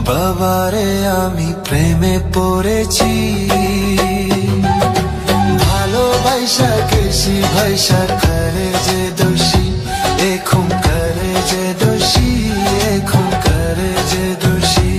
বাবারে আমি প্রেমে পড়েছি, ভালোবাসা গেছি ভাইসা করে যে দোষী, এখন করে যে দোষী, এখন করে যে দোষী।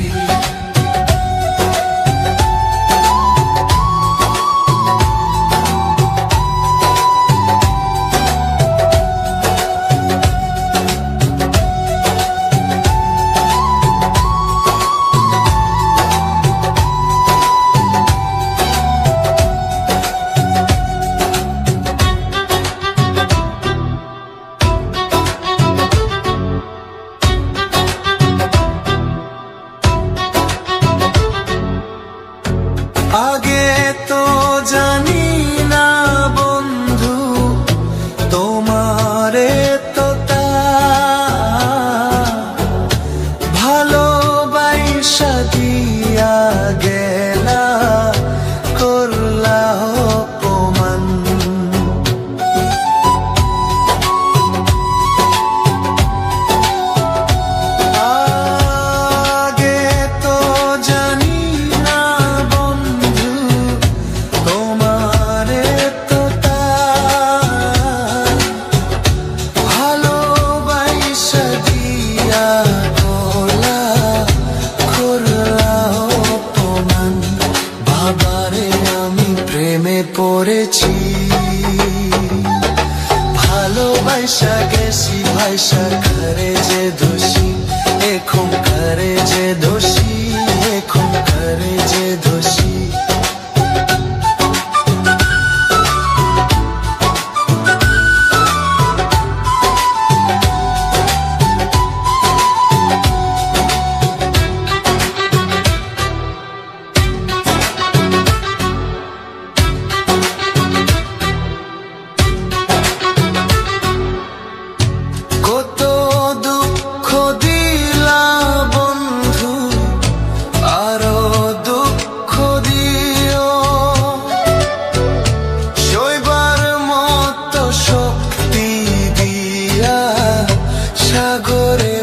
আগে তো জানি না বন্ধু তোমারে তো ভালোবাসা দিয়া গেলা, করলা অপমান। আগে তো জানি না তোমারে তো ভালোবাসা দিয়া করলা, করলা অপমান। বাবারে আমি প্রেমে পড়েছি, ভালোবাসা গেছি ভাইসা করে যে দোষী, এখন করে যে দোষী, এখন করে যে দোষী। কত দুঃখ দিলা বন্ধু, আরো দুঃখ দিও, সইবার মতো শক্তি দিয়া সাগরে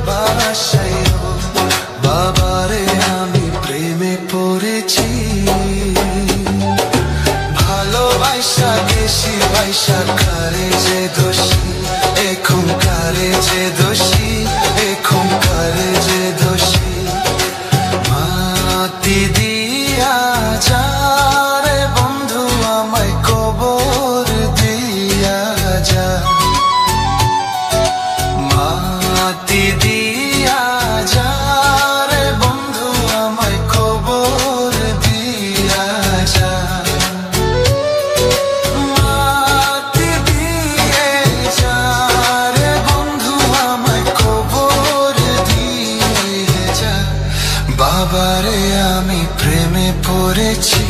ভাসাইও। বাবারে আমি প্রেমে পড়েছি, ভালোবাসা গেছি ভাইসা করে যে দোষী, এখন করে যে দোষী, এখন করে যে দোষী। মাটি দিয়া যারে বন্ধু আমায় কবর দিয়া যা, মাটি দিয়া যারে বন্ধু আমায় কবর দিয়া যা। মাটি দিয়ে যারে বন্ধু আমায় কবর দিয়ে যা। বাবারে আমি প্রেমে পড়েছি।